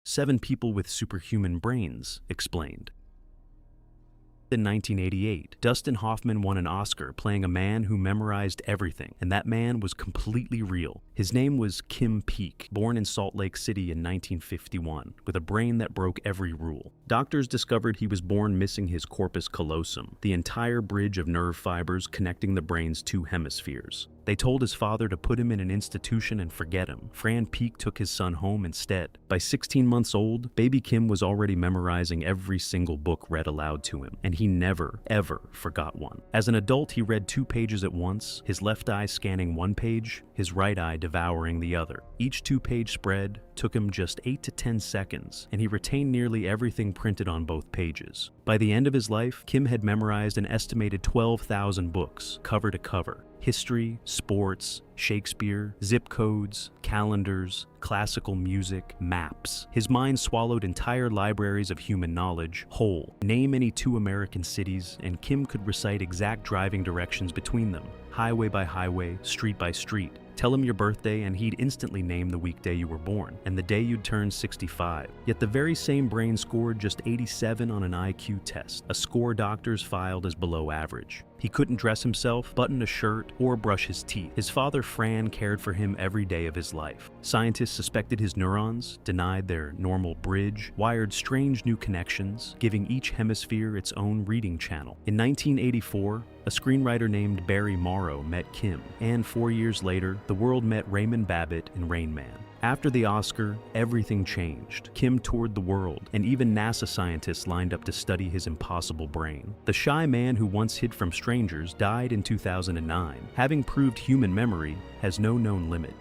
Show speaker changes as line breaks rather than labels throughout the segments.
7 people with superhuman brains explained. In 1988, Dustin Hoffman won an Oscar playing a man who memorized everything, and that man was completely real. His name was Kim Peek, born in Salt Lake City in 1951, with a brain that broke every rule. Doctors discovered he was born missing his corpus callosum, the entire bridge of nerve fibers connecting the brain's 2 hemispheres. They told his father to put him in an institution and forget him. Fran Peek took his son home instead. By 16 months old, baby Kim was already memorizing every single book read aloud to him, and he never, ever forgot one. As an adult, he read 2 pages at once, his left eye scanning 1 page, his right eye devouring the other. Each 2-page spread took him just 8 to 10 seconds, and he retained nearly everything printed on both pages. By the end of his life, Kim had memorized an estimated 12,000 books, cover to cover. History, sports, Shakespeare, zip codes, calendars, classical music, maps. His mind swallowed entire libraries of human knowledge whole. Name any 2 American cities, and Kim could recite exact driving directions between them, highway by highway, street by street. Tell him your birthday and he'd instantly name the weekday you were born, and the day you'd turn 65. Yet the very same brain scored just 87 on an IQ test, a score doctors filed as below average. He couldn't dress himself, button a shirt, or brush his teeth. His father Fran cared for him every day of his life. Scientists suspected his neurons, denied their normal bridge, wired strange new connections, giving each hemisphere its own reading channel. In 1984, a screenwriter named Barry Morrow met Kim, and 4 years later, the world met Raymond Babbitt in Rain Man. After the Oscar, everything changed. Kim toured the world, and even NASA scientists lined up to study his impossible brain. The shy man who once hid from strangers died in 2009, having proved human memory has no known limit.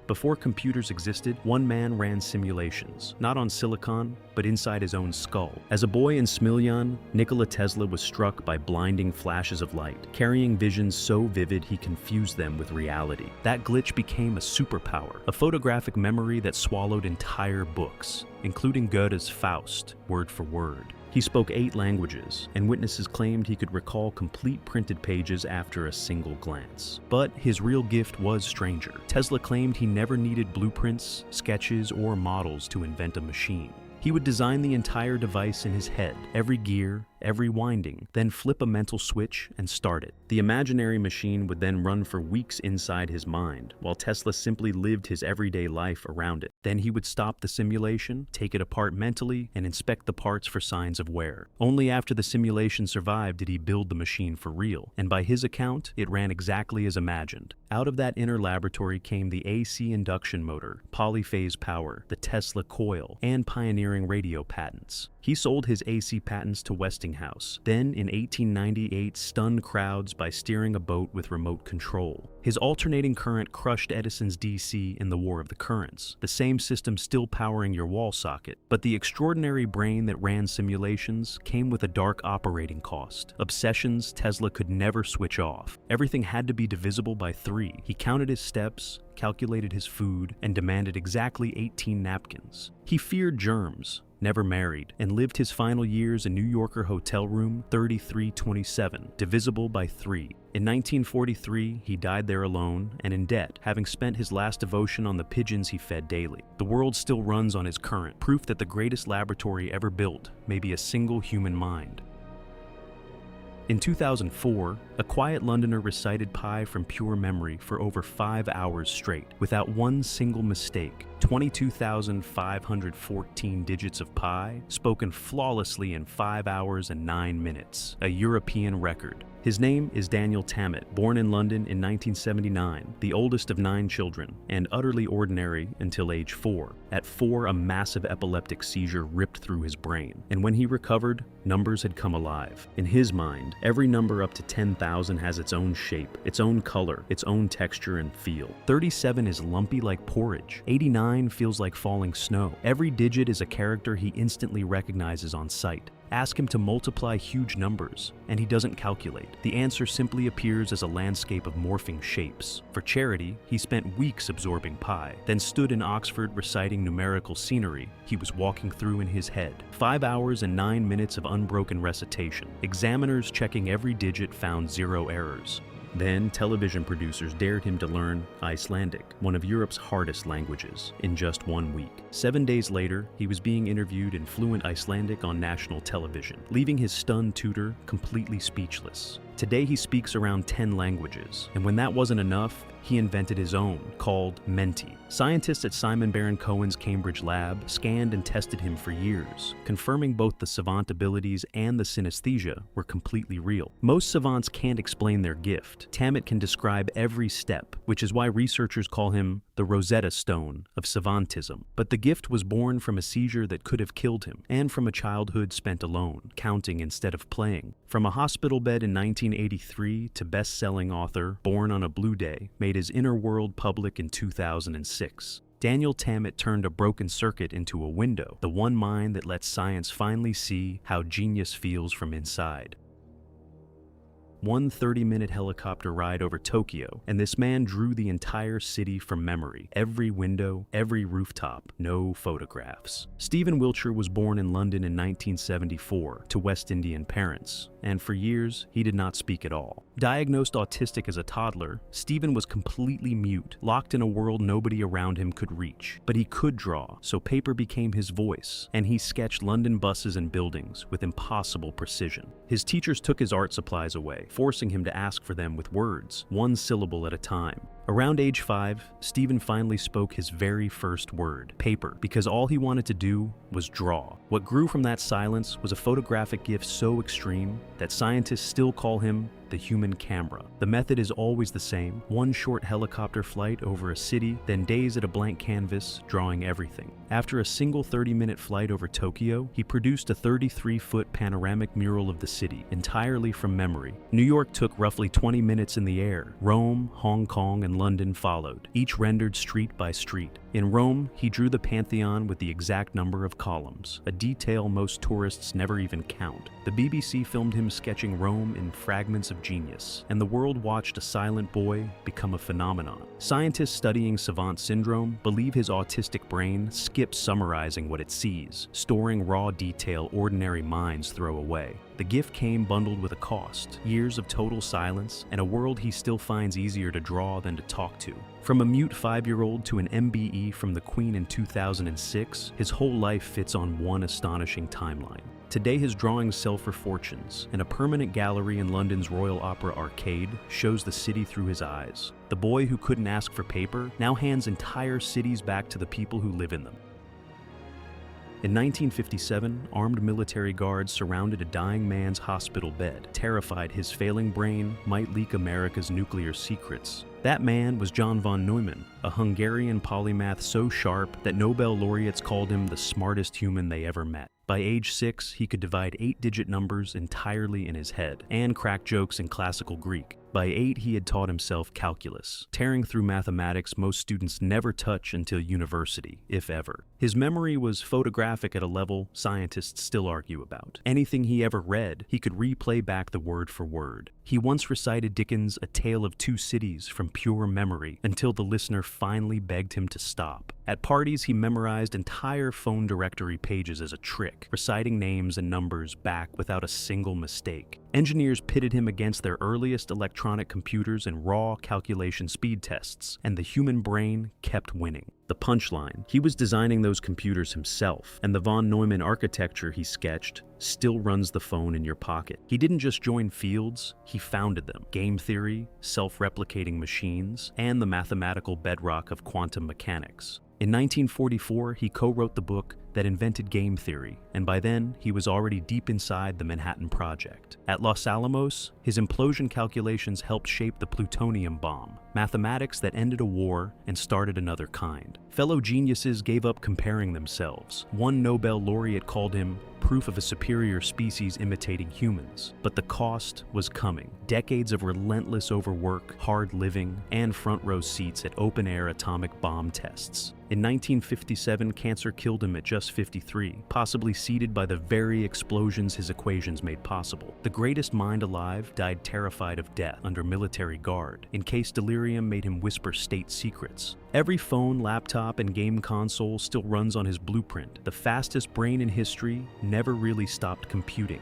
Before computers existed, one man ran simulations, not on silicon, but inside his own skull. As a boy in Smiljan, Nikola Tesla was struck by blinding flashes of light, carrying visions so vivid he confused them with reality. That glitch became a superpower, a photographic memory that swallowed entire books, including Goethe's Faust, word for word. He spoke 8 languages, and witnesses claimed he could recall complete printed pages after a single glance. But his real gift was stranger. Tesla claimed he never needed blueprints, sketches, or models to invent a machine. He would design the entire device in his head, every gear, every winding, then flip a mental switch and start it. The imaginary machine would then run for weeks inside his mind, while Tesla simply lived his everyday life around it. Then he would stop the simulation, take it apart mentally, and inspect the parts for signs of wear. Only after the simulation survived did he build the machine for real, and by his account, it ran exactly as imagined. Out of that inner laboratory came the AC induction motor, polyphase power, the Tesla coil, and pioneering radio patents. He sold his AC patents to Westinghouse, then in 1898 stunned crowds by steering a boat with remote control. His alternating current crushed Edison's DC in the War of the Currents, the same system still powering your wall socket. But the extraordinary brain that ran simulations came with a dark operating cost. Obsessions Tesla could never switch off. Everything had to be divisible by 3. He counted his steps, calculated his food, and demanded exactly 18 napkins. He feared germs, never married, and lived his final years in New Yorker hotel room 3327, divisible by 3. In 1943, he died there alone and in debt, having spent his last devotion on the pigeons he fed daily. The world still runs on his current, proof that the greatest laboratory ever built may be a single human mind. In 2004, a quiet Londoner recited pi from pure memory for over 5 hours straight, without one single mistake. 22,514 digits of pi, spoken flawlessly in 5 hours and 9 minutes, a European record. His name is Daniel Tammet, born in London in 1979, the oldest of 9 children, and utterly ordinary until age 4. At 4, a massive epileptic seizure ripped through his brain, and when he recovered, numbers had come alive. In his mind, every number up to 10,000 has its own shape, its own color, its own texture and feel. 37 is lumpy like porridge. 89 feels like falling snow. Every digit is a character he instantly recognizes on sight. Ask him to multiply huge numbers, and he doesn't calculate. The answer simply appears as a landscape of morphing shapes. For charity, he spent weeks absorbing pi, then stood in Oxford reciting numerical scenery he was walking through in his head. 5 hours and 9 minutes of unbroken recitation. Examiners checking every digit found 0 errors. Then, television producers dared him to learn Icelandic, one of Europe's hardest languages, in just 1 week. 7 days later, he was being interviewed in fluent Icelandic on national television, leaving his stunned tutor completely speechless. Today he speaks around 10 languages, and when that wasn't enough, he invented his own, called Menti. Scientists at Simon Baron-Cohen's Cambridge lab scanned and tested him for years, confirming both the savant abilities and the synesthesia were completely real. Most savants can't explain their gift. Tammet can describe every step, which is why researchers call him the Rosetta Stone of savantism. But the gift was born from a seizure that could have killed him, and from a childhood spent alone, counting instead of playing. From a hospital bed in 1983 to best-selling author Born on a Blue Day made his inner world public in 2006. Daniel Tammet turned a broken circuit into a window, the one mind that lets science finally see how genius feels from inside. One 30-minute helicopter ride over Tokyo, and this man drew the entire city from memory. Every window, every rooftop, no photographs. Stephen Wiltshire was born in London in 1974 to West Indian parents, and for years, he did not speak at all. Diagnosed autistic as a toddler, Stephen was completely mute, locked in a world nobody around him could reach. But he could draw, so paper became his voice, and he sketched London buses and buildings with impossible precision. His teachers took his art supplies away, forcing him to ask for them with words, one syllable at a time. Around age 5, Stephen finally spoke his very first word, paper, because all he wanted to do was draw. What grew from that silence was a photographic gift so extreme that scientists still call him the human camera. The method is always the same: one short helicopter flight over a city, then days at a blank canvas drawing everything. After a single 30-minute flight over Tokyo, he produced a 33-foot panoramic mural of the city, entirely from memory. New York took roughly 20 minutes in the air. Rome, Hong Kong, and London followed, each rendered street by street. In Rome, he drew the Pantheon with the exact number of columns, a detail most tourists never even count. The BBC filmed him sketching Rome in fragments of genius, and the world watched a silent boy become a phenomenon. Scientists studying savant syndrome believe his autistic brain skips summarizing what it sees, storing raw detail ordinary minds throw away. The gift came bundled with a cost, years of total silence, and a world he still finds easier to draw than to talk to. From a mute 5-year-old to an MBE from the Queen in 2006, his whole life fits on one astonishing timeline. Today his drawings sell for fortunes, and a permanent gallery in London's Royal Opera Arcade shows the city through his eyes. The boy who couldn't ask for paper now hands entire cities back to the people who live in them. In 1957, armed military guards surrounded a dying man's hospital bed, terrified his failing brain might leak America's nuclear secrets. That man was John von Neumann, a Hungarian polymath so sharp that Nobel laureates called him the smartest human they ever met. By age 6, he could divide 8-digit numbers entirely in his head, and crack jokes in classical Greek. By 8, he had taught himself calculus, tearing through mathematics most students never touch until university, if ever. His memory was photographic at a level scientists still argue about. Anything he ever read, he could replay back the word for word. He once recited Dickens' A Tale of Two Cities from pure memory until the listener finally begged him to stop. At parties, he memorized entire phone directory pages as a trick, reciting names and numbers back without a single mistake. Engineers pitted him against their earliest electronic computers in raw calculation speed tests, and the human brain kept winning. The punchline: he was designing those computers himself, and the von Neumann architecture he sketched still runs the phone in your pocket. He didn't just join fields, he founded them: game theory, self-replicating machines, and the mathematical bedrock of quantum mechanics. In 1944, he co-wrote the book that invented game theory, and by then, he was already deep inside the Manhattan Project. At Los Alamos, his implosion calculations helped shape the plutonium bomb, mathematics that ended a war and started another kind. Fellow geniuses gave up comparing themselves. One Nobel laureate called him proof of a superior species imitating humans. But the cost was coming. Decades of relentless overwork, hard living, and front-row seats at open-air atomic bomb tests. In 1957, cancer killed him at just 53, possibly seeded by the very explosions his equations made possible. The greatest mind alive died terrified of death under military guard, in case delirium made him whisper state secrets. Every phone, laptop, and game console still runs on his blueprint. The fastest brain in history never really stopped computing.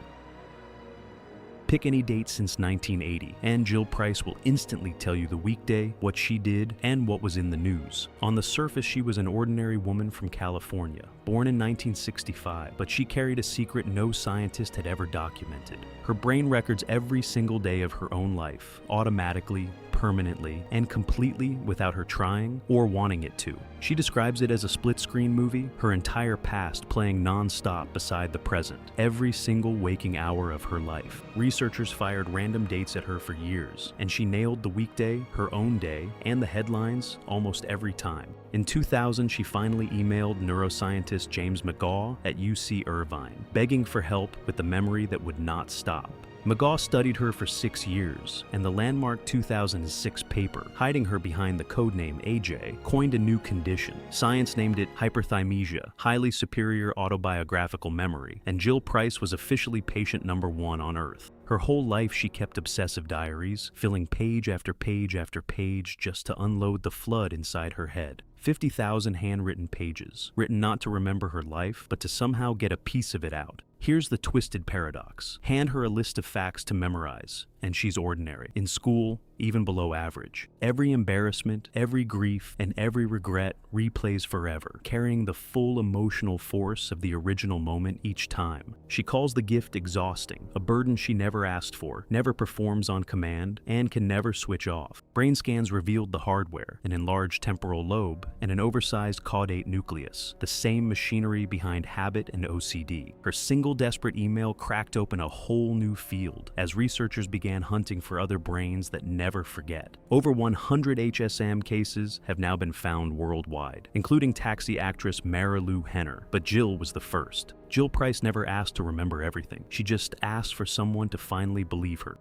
Pick any date since 1980, and Jill Price will instantly tell you the weekday, what she did, and what was in the news. On the surface, she was an ordinary woman from California, born in 1965, but she carried a secret no scientist had ever documented. Her brain records every single day of her own life, automatically, permanently, and completely without her trying or wanting it to. She describes it as a split-screen movie, her entire past playing non-stop beside the present, every single waking hour of her life. Researchers fired random dates at her for years, and she nailed the weekday, her own day, and the headlines almost every time. In 2000, she finally emailed neuroscientist James McGaugh at UC Irvine, begging for help with the memory that would not stop. McGaugh studied her for 6 years, and the landmark 2006 paper, hiding her behind the codename AJ, coined a new condition. Science named it hyperthymesia, highly superior autobiographical memory, and Jill Price was officially patient number 1 on Earth. Her whole life she kept obsessive diaries, filling page after page after page just to unload the flood inside her head. 50,000 handwritten pages, written not to remember her life, but to somehow get a piece of it out. Here's the twisted paradox. Hand her a list of facts to memorize, and she's ordinary. In school, even below average. Every embarrassment, every grief, and every regret replays forever, carrying the full emotional force of the original moment each time. She calls the gift exhausting, a burden she never asked for, never performs on command, and can never switch off. Brain scans revealed the hardware, an enlarged temporal lobe, and an oversized caudate nucleus, the same machinery behind habit and OCD. Her single desperate email cracked open a whole new field as researchers began hunting for other brains that never forget. Over 100 HSM cases have now been found worldwide, including Taxi actress Mara Lou Henner, but Jill was the first. Jill Price never asked to remember everything. She just asked for someone to finally believe her.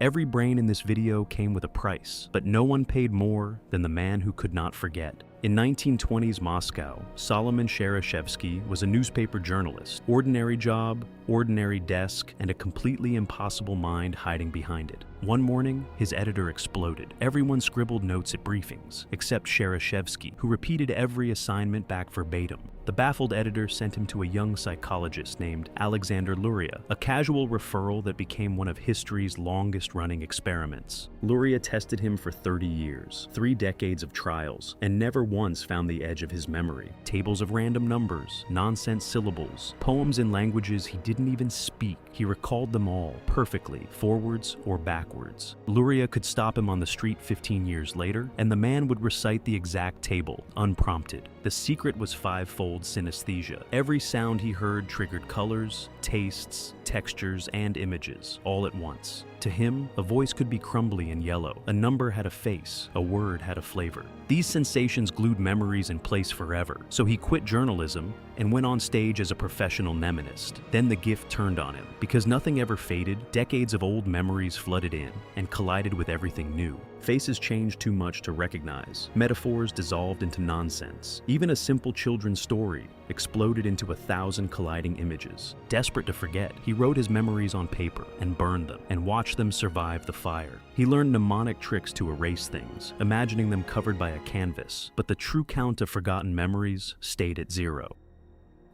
Every brain in this video came with a price, but no one paid more than the man who could not forget. In 1920s Moscow, Solomon Shereshevsky was a newspaper journalist. Ordinary job, ordinary desk, and a completely impossible mind hiding behind it. One morning, his editor exploded. Everyone scribbled notes at briefings, except Shereshevsky, who repeated every assignment back verbatim. The baffled editor sent him to a young psychologist named Alexander Luria, a casual referral that became one of history's longest-running experiments. Luria tested him for 30 years, 3 decades of trials, and never once found the edge of his memory. Tables of random numbers, nonsense syllables, poems in languages he didn't even speak. He recalled them all perfectly, forwards or backwards. Luria could stop him on the street 15 years later, and the man would recite the exact table, unprompted. The secret was 5-fold synesthesia. Every sound he heard triggered colors, tastes, textures, and images, all at once. To him, a voice could be crumbly and yellow, a number had a face, a word had a flavor. These sensations glued memories in place forever, so he quit journalism and went on stage as a professional mnemonist. Then the gift turned on him. Because nothing ever faded, decades of old memories flooded in and collided with everything new. Faces changed too much to recognize. Metaphors dissolved into nonsense. Even a simple children's story exploded into 1,000 colliding images. Desperate to forget, he wrote his memories on paper and burned them and watched them survive the fire. He learned mnemonic tricks to erase things, imagining them covered by a canvas, but the true count of forgotten memories stayed at 0.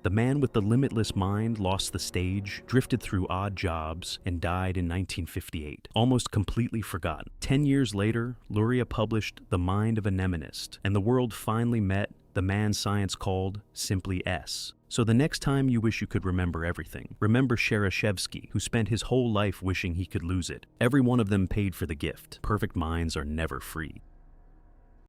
The man with the limitless mind lost the stage, drifted through odd jobs, and died in 1958, almost completely forgotten. 10 years later, Luria published The Mind of a Mnemonist, and the world finally met the man science called simply S. So the next time you wish you could remember everything, remember Shereshevsky, who spent his whole life wishing he could lose it. Every one of them paid for the gift. Perfect minds are never free.